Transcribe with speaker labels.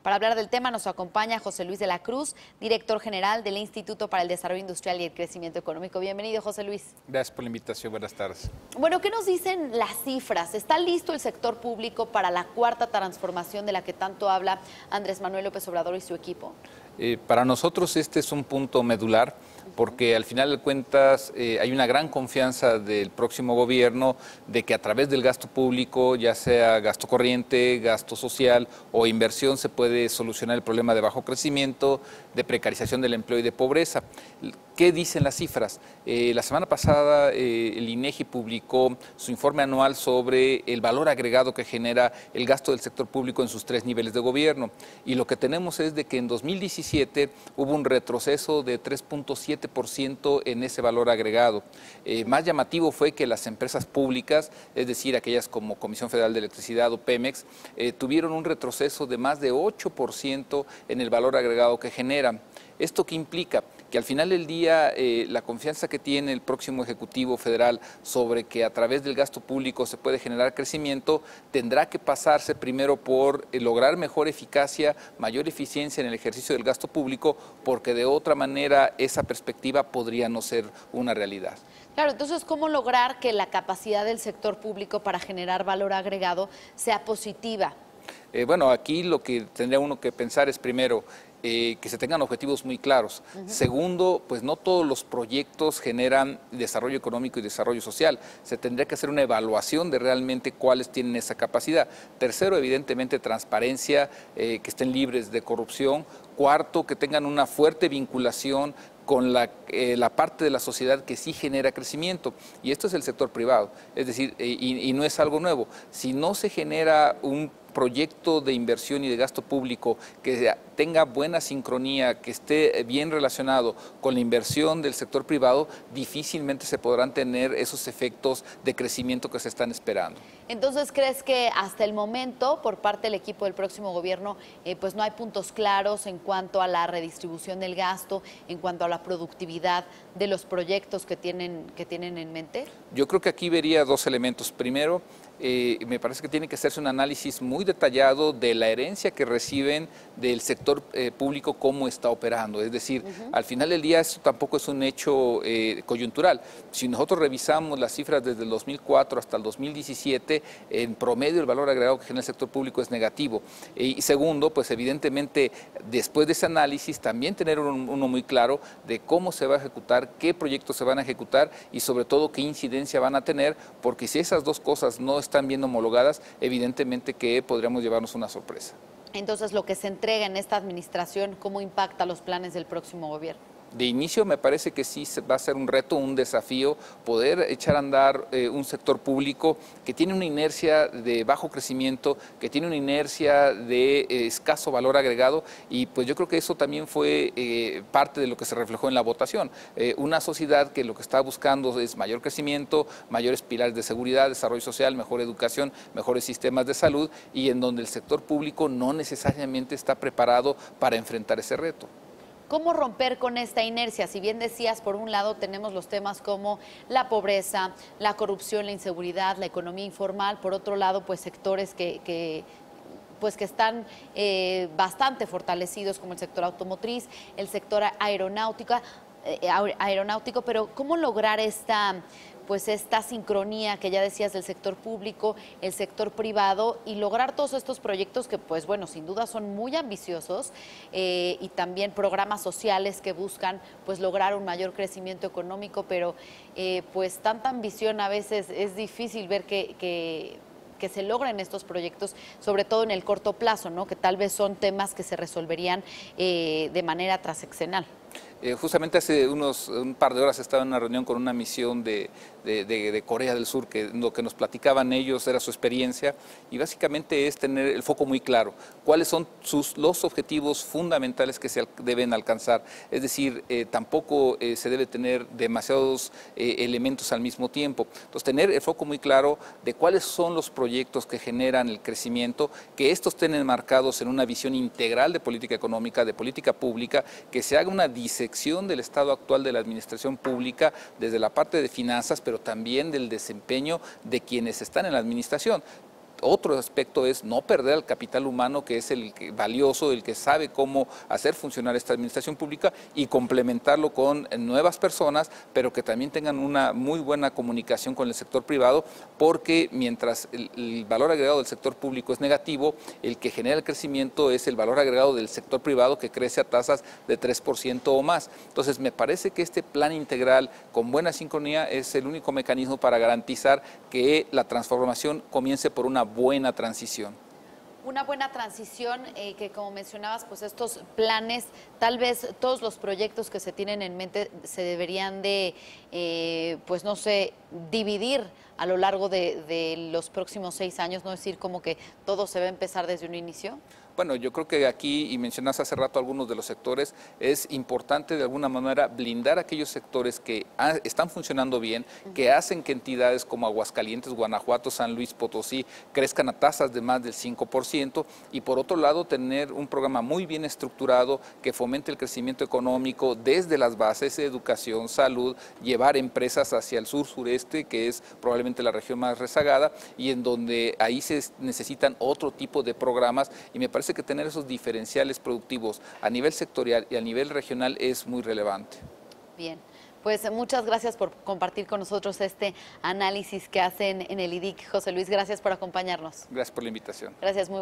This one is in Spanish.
Speaker 1: Para hablar del tema nos acompaña José Luis de la Cruz, director general del Instituto para el Desarrollo Industrial y el Crecimiento Económico. Bienvenido, José Luis.
Speaker 2: Gracias por la invitación. Buenas tardes.
Speaker 1: Bueno, ¿qué nos dicen las cifras? ¿Está listo el sector público para la cuarta transformación de la que tanto habla Andrés Manuel López Obrador y su equipo?
Speaker 2: Para nosotros este es un punto medular porque al final de cuentas hay una gran confianza del próximo gobierno de que a través del gasto público, ya sea gasto corriente, gasto social o inversión, se puede solucionar el problema de bajo crecimiento, de precarización del empleo y de pobreza. ¿Qué dicen las cifras? La semana pasada el INEGI publicó su informe anual sobre el valor agregado que genera el gasto del sector público en sus 3 niveles de gobierno. Y lo que tenemos es de que en 2017 hubo un retroceso de 3.7% en ese valor agregado. Más llamativo fue que las empresas públicas, es decir, aquellas como Comisión Federal de Electricidad o Pemex, tuvieron un retroceso de más de 8% en el valor agregado que generan. ¿Esto qué implica? Que al final del día la confianza que tiene el próximo Ejecutivo Federal sobre que a través del gasto público se puede generar crecimiento, tendrá que pasarse primero por lograr mejor eficacia, mayor eficiencia en el ejercicio del gasto público, porque de otra manera esa perspectiva podría no ser una realidad.
Speaker 1: Claro, entonces, ¿cómo lograr que la capacidad del sector público para generar valor agregado sea positiva?
Speaker 2: Bueno, aquí lo que tendría uno que pensar es primero, que se tengan objetivos muy claros. Segundo, pues no todos los proyectos generan desarrollo económico y desarrollo social. Se tendría que hacer una evaluación de realmente cuáles tienen esa capacidad. Tercero, evidentemente, transparencia, que estén libres de corrupción. Cuarto, que tengan una fuerte vinculación con la parte de la sociedad que sí genera crecimiento, y esto es el sector privado, es decir, y no es algo nuevo. Si no se genera un proyecto de inversión y de gasto público que tenga buena sincronía, que esté bien relacionado con la inversión del sector privado, difícilmente se podrán tener esos efectos de crecimiento que se están esperando.
Speaker 1: Entonces, ¿crees que hasta el momento, por parte del equipo del próximo gobierno, pues no hay puntos claros en cuanto a la redistribución del gasto, en cuanto a la productividad de los proyectos que tienen en mente?
Speaker 2: Yo creo que aquí vería 2 elementos. Primero, me parece que tiene que hacerse un análisis muy detallado de la herencia que reciben del sector público, cómo está operando. Es decir, al final del día esto tampoco es un hecho coyuntural. Si nosotros revisamos las cifras desde el 2004 hasta el 2017, en promedio el valor agregado que genera el sector público es negativo. Y segundo, pues evidentemente después de ese análisis también tener uno muy claro de cómo se va a ejecutar, qué proyectos se van a ejecutar y sobre todo qué incidencia van a tener, porque si esas dos cosas no están bien homologadas, evidentemente que podríamos llevarnos una sorpresa.
Speaker 1: Entonces, lo que se entrega en esta administración, ¿cómo impacta los planes del próximo gobierno?
Speaker 2: De inicio me parece que sí va a ser un reto, un desafío, poder echar a andar un sector público que tiene una inercia de bajo crecimiento, que tiene una inercia de escaso valor agregado, y pues yo creo que eso también fue parte de lo que se reflejó en la votación. Una sociedad que lo que está buscando es mayor crecimiento, mayores pilares de seguridad, desarrollo social, mejor educación, mejores sistemas de salud, y en donde el sector público no necesariamente está preparado para enfrentar ese reto.
Speaker 1: ¿Cómo romper con esta inercia? Si bien decías, por un lado tenemos los temas como la pobreza, la corrupción, la inseguridad, la economía informal, por otro lado, pues sectores que están bastante fortalecidos, como el sector automotriz, el sector aeronáutico, pero ¿cómo lograr esta sincronía que ya decías del sector público, el sector privado, y lograr todos estos proyectos que, pues bueno, sin duda son muy ambiciosos, y también programas sociales que buscan pues lograr un mayor crecimiento económico, pero pues tanta ambición a veces es difícil ver que se logren estos proyectos, sobre todo en el corto plazo, ¿no? Que tal vez son temas que se resolverían de manera transeccional.
Speaker 2: Justamente hace un par de horas estaba en una reunión con una misión de Corea del Sur, que lo que nos platicaban ellos era su experiencia, y básicamente es tener el foco muy claro, cuáles son los objetivos fundamentales que se deben alcanzar. Es decir, tampoco se debe tener demasiados elementos al mismo tiempo. Entonces, tener el foco muy claro de cuáles son los proyectos que generan el crecimiento, que estos estén enmarcados en una visión integral de política económica, de política pública, que se haga una disección del estado actual de la administración pública desde la parte de finanzas, pero también del desempeño de quienes están en la administración. otro aspecto es no perder al capital humano, que es valioso, el que sabe cómo hacer funcionar esta administración pública, y complementarlo con nuevas personas, pero que también tengan una muy buena comunicación con el sector privado, porque mientras el valor agregado del sector público es negativo, el que genera el crecimiento es el valor agregado del sector privado, que crece a tasas de 3% o más. Entonces, me parece que este plan integral con buena sincronía es el único mecanismo para garantizar que la transformación comience por una buena transición.
Speaker 1: Una buena transición que, como mencionabas, pues estos planes, tal vez todos los proyectos que se tienen en mente se deberían de, pues no sé, dividir a lo largo de los próximos 6 años, no decir como que todo se va a empezar desde un inicio.
Speaker 2: Bueno, yo creo que aquí, y mencionas hace rato algunos de los sectores, es importante de alguna manera blindar aquellos sectores que están funcionando bien, que hacen que entidades como Aguascalientes, Guanajuato, San Luis Potosí crezcan a tasas de más del 5%, y por otro lado tener un programa muy bien estructurado que fomente el crecimiento económico desde las bases, educación, salud, llevar empresas hacia el sur-sureste, que es probablemente la región más rezagada, y en donde ahí se necesitan otro tipo de programas, y me parece que tener esos diferenciales productivos a nivel sectorial y a nivel regional es muy relevante.
Speaker 1: Bien, pues muchas gracias por compartir con nosotros este análisis que hacen en el IDIC. José Luis, gracias por acompañarnos.
Speaker 2: Gracias por la invitación.
Speaker 1: Gracias, muy